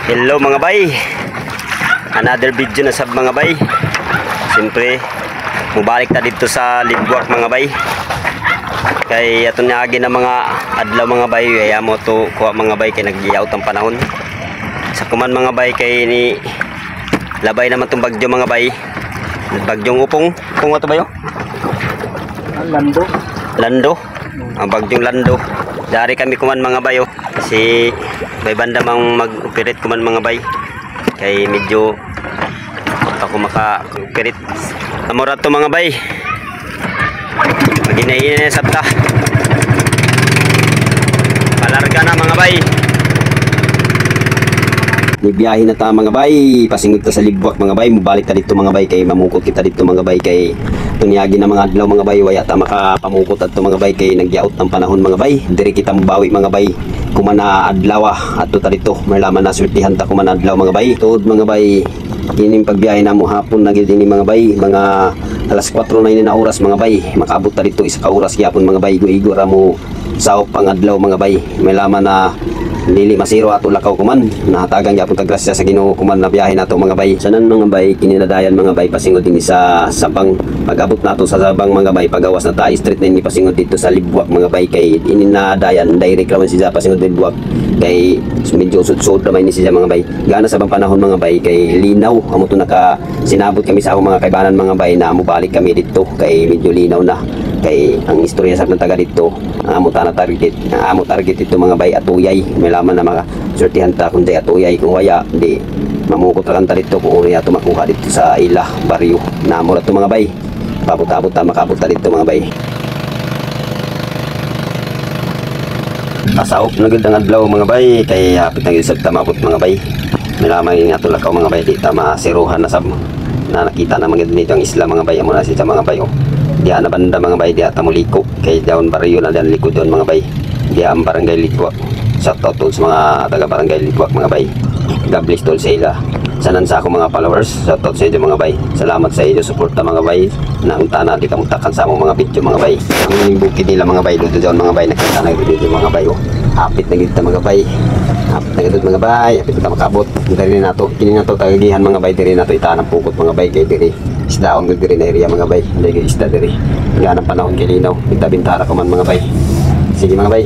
Hello mga bay, another video na sab mga bay. Siyempre mubalik ta dito sa Libwak mga bay. Kay aton niagi na mga adlaw mga bay, kaya mo to kuha mga bay kay naggiyaot ang panahon. Sa kuman mga bay kay ni labay naman tong bagyo mga bay. Bagyong upong, upong ato ba yo? Lando. Lando. Ang bagyong Lando. Dari kami kuman mga bay oh. Kasi may banda mang mag-operate kuman mga bay. Kay medyo ako maka-operate. Amorat to mga bay. Maginayin na sabta. Palarga na mga bay. Nibiyahin na ta mga bay. Pasingit ta sa Libwak mga bay. Mubalik ta dito mga bay. Kay mamukot kita dito mga bay. Kay tunyagi na mga adlaw mga bay. Waya ta makapamukot at mga bay. Kay nagyaot ng panahon mga bay. Diri kita mabawi mga bay. Kumana adlaw at ta dito. Malaman na swertihan ta kumana adlaw mga bay. Tuod mga bay. Kining pagbiyahe na mo hapon na gid ini mga bay. Mga alas 4 na ini na oras mga bay. Makaabot ta dito isa ka oras gyapon mga bay. Guigo ra mo saop ang adlaw mga bay. Malaman na dili masiro ato lakaw kuman nahatagan gyapon ta grasya sa Ginoo kuman na biyahe nato mga bay. Sanan mga bay kininadayan mga bay pasingod dinhi sa Sabang. Pag-abot nato sa Sabang mga bay pagawas na ta street na ini pasingod dito sa Libwak mga bay. Kay ininadayan direct ra man siya pasingod Libwak kay medyo sud-sud ra man ni siya mga bay. Gana sa bang panahon mga bay kay linaw amo to naka sinabot kami sa akong mga kaibanan mga bay na mubalik kami dito kay medyo linaw na. Kay ang istorya sa taga dito amo ta na target ito mga bay atuyay. May laman na mga sortihan ta kung di atuyay kung waya di mamukot ra kanta dito kung uno yato makuha dito sa ila baryo na amo ra to mga bay. Pabot-abot ta makabot ta dito mga bay. Pasaop na gud ang adlaw mga bay kay hapit na gid sa tamabot mga bay. May lamang nga to lakaw mga bay di ta masiruhan na sab na nakita na mga dito ang isla mga bay amo na siya mga bay oh. Diya na banda mga bay, diya tamuliko kay down baryo na diyan likod doon mga bay. Diya ang barangay Libwak. Shout out to sa mga taga barangay Libwak mga bay. God bless tol sa ila. Sanan sa ako mga followers. Shout out sa inyo mga bay. Salamat sa inyo suporta mga bay. Naunta na di kamutakan sa among mga video mga bay. Ang bukid nila mga bay dito doon mga bay nakita na dito mga bay oh. Hapit na gid mga bay. Hapit na gid mga bay. Hapit na makabot. Diri nato kini nato tagagihan mga bay diri nato itaan ang pukot mga bay kay diri. Isdaon gud diri na area mga bay. Lagi isda diri. Yan ang panahon kay linaw. Binta-bintara ko man mga bay. Sige mga bay.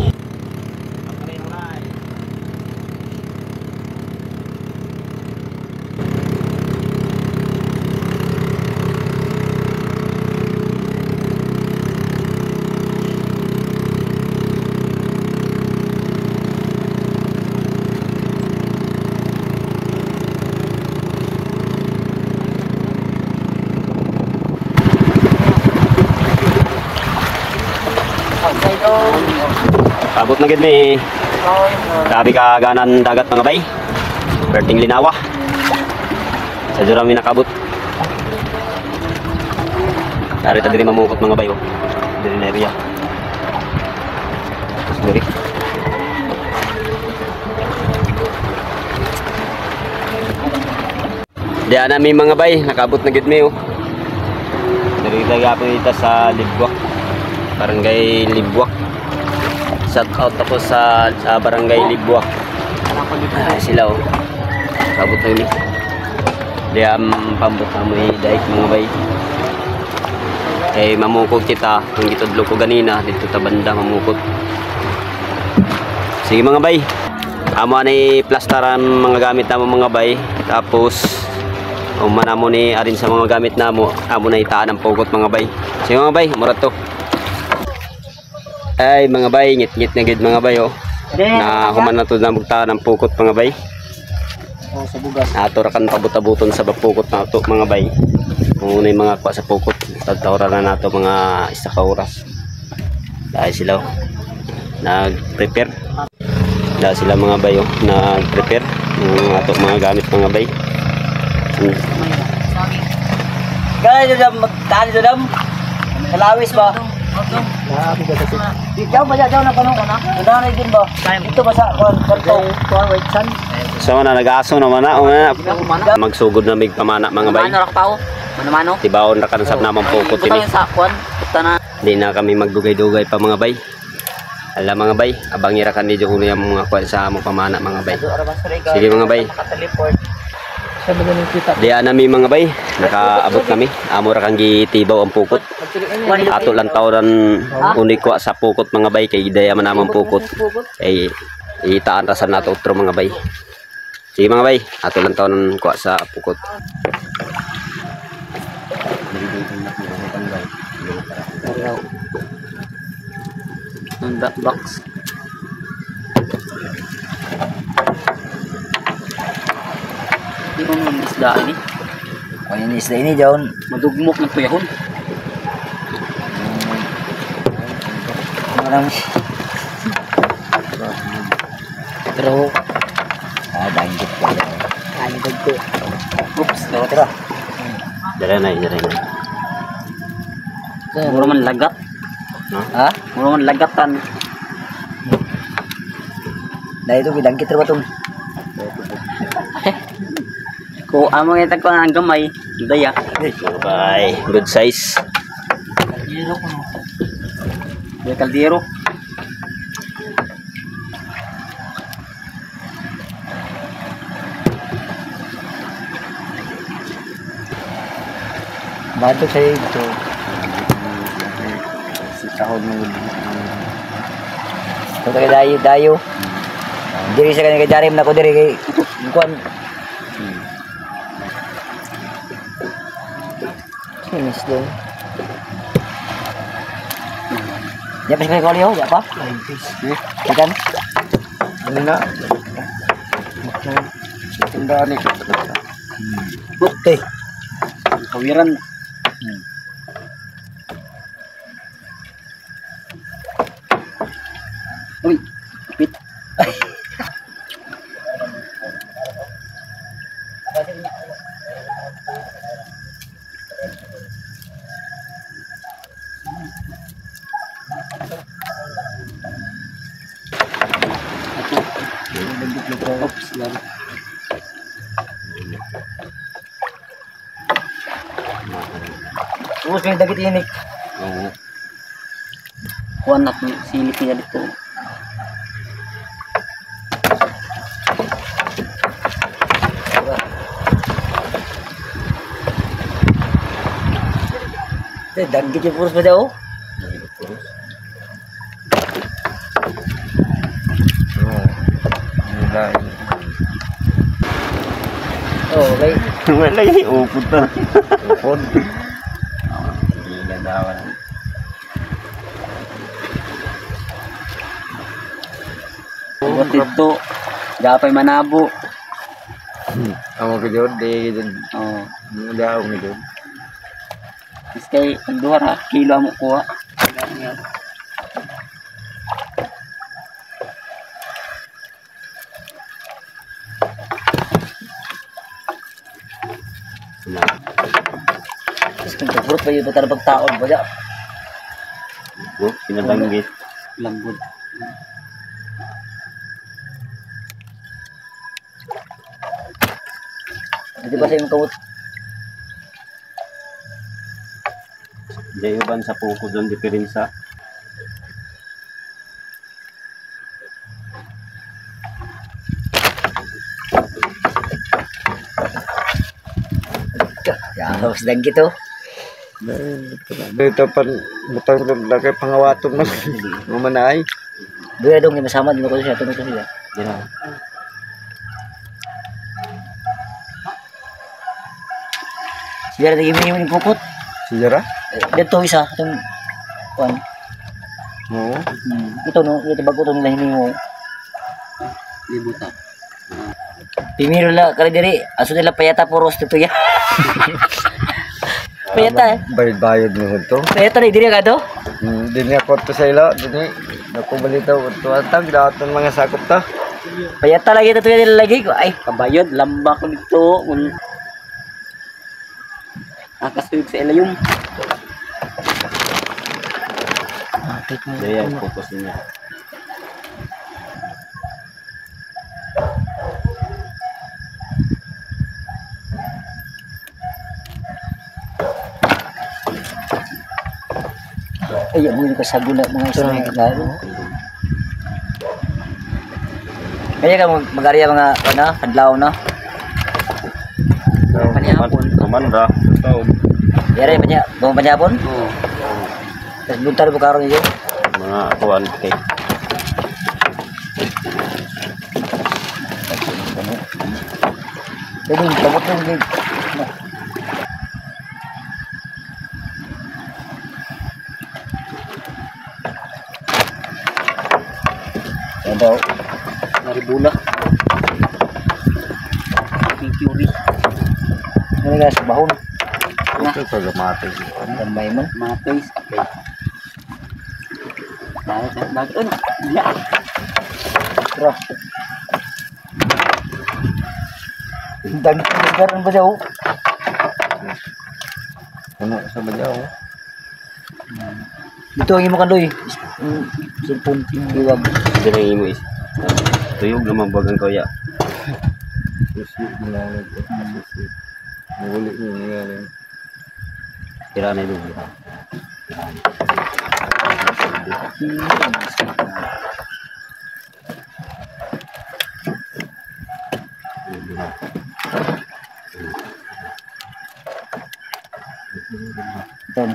Abot na gid ni. Grabe ka ganan dagat mga bay. Perting linawa. Sa jura mi nakabot. Dari ta diri mamukot mga bay oh. Diri na area. Diri. Diyan na mi mga bay, nakabot na gid mi oh. Diri gapon ita sa Libwak. Barangay Libwak. Shout out ako sa barangay Libwak. Sila oh. Kabot na yun. Diyan pambot na mo daig mga bay. Kay mamukot kita. Kung gitudlo ko ganina. Dito ta banda mamukot. Sige mga bay. Amo ni plastaran mga gamit namo mga bay. Tapos umana mo ni arin sa mga gamit namo. Amo na itaan ang pukot mga bay. Sige mga bay. Murat to. Ay mga bay, ngit-ngit na gid mga bay oh. Na human na to na mugta ng pukot mga bay. Oh, sa bugas. Ato ra kan pabut-abuton sa pukot na to mga bay. Kung unay mga kwa sa pukot, tadtawra na nato mga isa ka oras. Dahil sila oh, nag-prepare. Dahil sila mga bay oh, nag-prepare ng ato mga gamit mga bay. Guys, magdaan dito dam. Kalawis ba? Ikaw ba jaw na kuno na? Nanay din ba? Ito ba sa kwarto? White sun. So na nag-aso naman na magsugod na mig pamana mga bay. Mano ra pa mano. Tibaon ra kan sab namang pukot ini. Sa kwan, na. Di na kami magdugay-dugay pa mga bay. Alam mga bay, abangira kan medyo kuno yung mga kwan sa among pamana mga bay. Sige mga bay. Diya nami mga bay, nakaabot kami. Amo ra kang gitibaw ang pukot. Ato lang tawran unikwa sa pukot mga bay kay daya man namang pukot. Ay itaan ra sa nato utro mga bay. Sige mga bay, ato lang tawran kwa sa pukot. Ang black box. Hindi mo mga isda ini. O yung isda ini John. Madugmok ng tuyahon. Parang Pero, danggit pa yan. danggit ko. Oops, tara. Dara na, dara na. Mura man lagat. Ha? Mura man lagatan. Dahil ito bidangkit rin ba itong Kung amo nga itag ko ang gamay, daya. Mga bay, good size. May kaldero. bato sa ito. Si kahon mo. Ito tayo dayo. Diri sa kanil kay Jarim na ko diri kay kuan. Sinis doon. Ya pas kali kau ya apa? Ikan. Ano na? Tindahan ni. Oke. Kawiran. Uy, pit. Oops, lari. Terus kay dagit ini. Oo. Kuan at silip niya dito. Dagit yung puros ba daw? Oh, okay. Wala yung upod na. Upod. Hindi na dawan. Buat dito. Gapay manabo. Amo ko jud di jud. Oh. Daw mo jud. Is kay ang duha ra kilo amo kuha. Terus kung purot pa yung batar pagtaon ba ya? Oh, pinabanggit. Lambot. Di ba sa imong kawot? Dayuban sa puko doon diferensya. Ya, harus dagit oh. Dito pan butang lagay pangawaton man mamanay. Dua dong yung masama di ba ko siya tunog ko siya. Dira. Siya lagi minimum yung pukot. Sijara? Dito isa itong kuan. Oo. Ito no, ito bago to nila hinimo. Libuta. Pimiro la kali diri, aso nila payata puros dito ya. Payata eh. Bayad mo to. Payata ni diri ka do. Dini ako to sa ilo, dini ako balita to atag dapat ng mga sakop to. Payata lagi dito nila lagi ko. Ay, Kabayod, lambak ko dito. Nakasuyog sa ilayong. Daya focus niya. ay mo ko sa gula mga isang galo. Kaya ka mag-arya mga ano, adlaw na. Panyapon. Kumanda. Taon. Yari panyapon. Terus buntar bu karon niyo. Mga kuan kay Jadi tabot ng gig. Ada Naribula. King Curie. ini guys bahon. Ito sa gamate. Tambay mo. Mga face. Okay. Bakit ano? Ya. Tara. Dagit garan ba daw? Ano sa bayaw? Dito ang imo kandoy. Cellphone iwag. dili ang imo is. Tuyog naman bagang kaya. Susi nilalagay ko. Susi. Nahuli niya nilalagay. Tira na ito. Ito.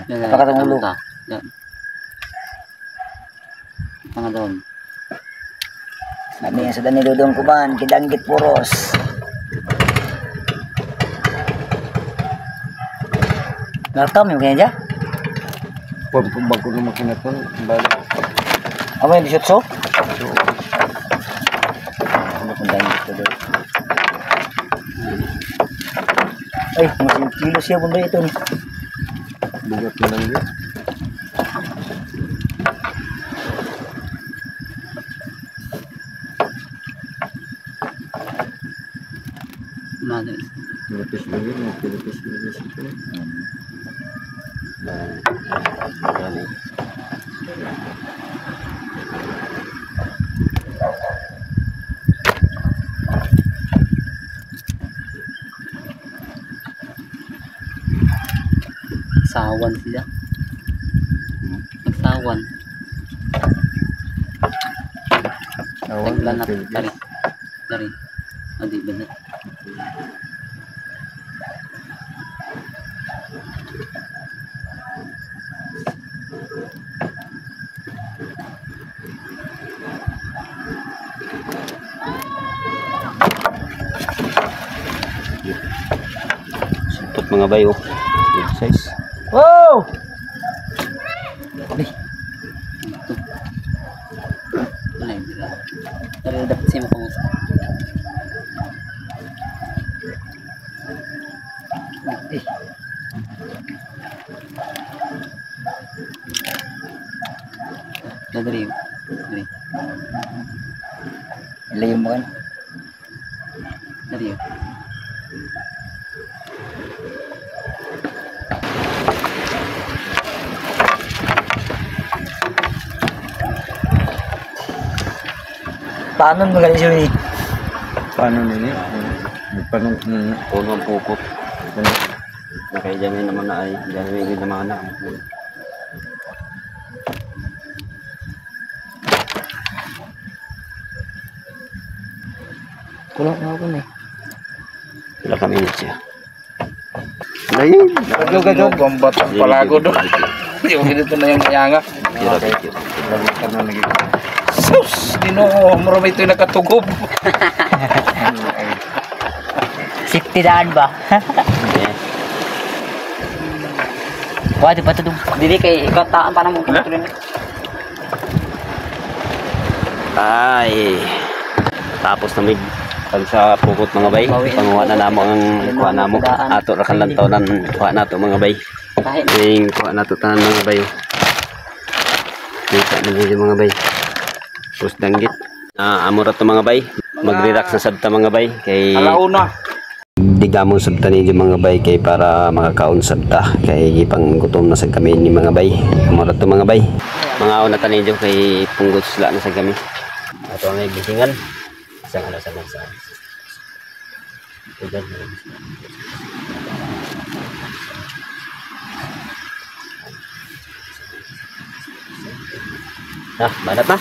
Pakatang ulo. Yan. Mga doon. Sabi nga sa dani dudong kuban, kidanggit puros. Welcome yung kanya dyan. Pag bago na makinaton, balik. Apa yang disutso? Ano kung danggit ko doon? Ay, masing kilo siya bunda ito. Bugat na lang yun. Nada. Pilipis na yun. Pilipis ito. Sawan siya. Nagsawan. Awan na Naglanat. pilipis. Dari. Dari. Adi benar. Supot mga bayo. Big size. Wow! Wala yung bila. Dari dapat siya makamusta. Eh, Dari. Dari. ilayo mo kan. Dari. Paano mo galing siya ni? Paano nini? Nagpanong Puno ang pupot. Nakaijamin naman na ay. Jamin na mga anak. Kulang na ako ni. Pila kami minutes siya. Lain. Gajog-gajog. Gombat ang palago doon. Yung ganito na yung yanga. Tira kayo. Lagi ka na lagi. Sus! Ginoo, marami ito yung nakatugob. Safety daan ba? Wah, di pa ito dong. Dili kay ikataan pa naman. Ay. Tapos na may pag sa pukot mga bay. Panguha na namo ang kuha namo. Ato ra kan lantaw nan kuha nato mga bay. Kahit Ning kuha nato tanan mga bay. Kita na medyo mga bay. Tapos danggit. Amo ra to mga bay. Magre-relax na sabta mga bay kay alauna. digamon sabta ni mga bay kay para makakaon sabta kay ipang gutom na sa kami ni mga bay. Amo ra to mga bay. Mga una tanin kay punggot sila na sa kami. Ato ang gisingan. Isang alas sa bansa. Ito dyan. Banat na.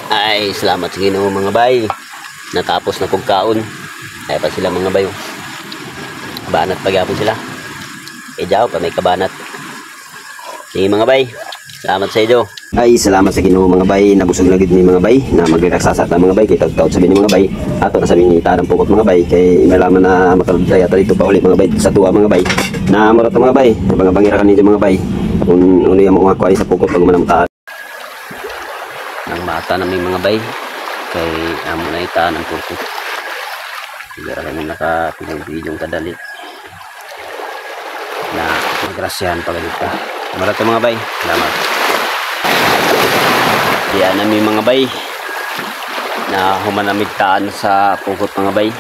Ay, salamat sa Ginoo mga bay. Natapos na kong kaon. Ay pa sila mga bayo. Banat pagyapon sila. Jaw pa may kabanat. Sige mga bay. Salamat sa iyo. Ay, salamat sa Ginoo mga bay. Nabusog na gid ni mga bay na magreksasat na mga bay kay taud sabi ni mga bay. Ato na sabi ni tarang pukot mga bay kay malaman na makaludaya ta dito pa uli mga bay sa tuwa mga bay. Na mura ta mga bay. Bangira kanito mga bay. Kung ano yung mga kuha sa pukot pag manamtaan. Nang mata namin mga bay kay amo na itaan ang pukot. Sigara kami nakapinag-videong kadali na magrasyahan pagalita. Maraming mga bay, salamat. Diyan namin mga bay na humanamigtaan sa pukot mga bay.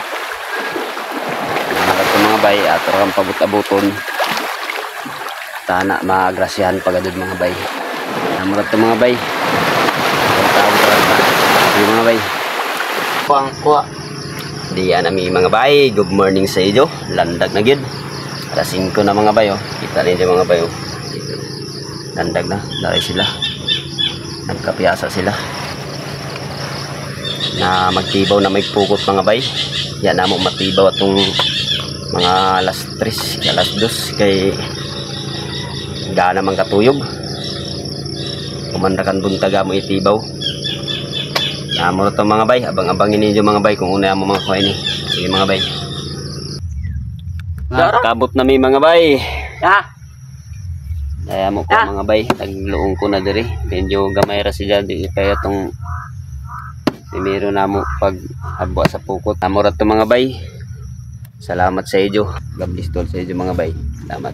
Maraming mga bay at orang pabut-abuton tana magrasyahan pagadud mga bay. Maraming mga bay. Yung mga bay. Kuha. Diyan namin mga bay. Good morning sa iyo. Landag na gid. Alas 5 na mga bay. Oh. Kita rin yung mga bay. Oh. Landag na. Dari sila. Nagkapiyasa sila. Na magtibaw na may pukot mga bay. Yan na mo matibaw atong mga alas 3, alas 2 kay gana man katuyog. Kumandakan buntaga mo itibaw. Amo to mga bay, abang-abangin ninyo mga bay kung una mo mga kuha ni. Sige mga bay. Kabot na may mga bay. Daya mo ko mga bay, nagluong ko na diri. Medyo gamay ra siya di kaya tong meron na mo pag habwa sa pukot. Amo ra to mga bay. Salamat sa iyo. God bless tol sa iyo mga bay. Salamat.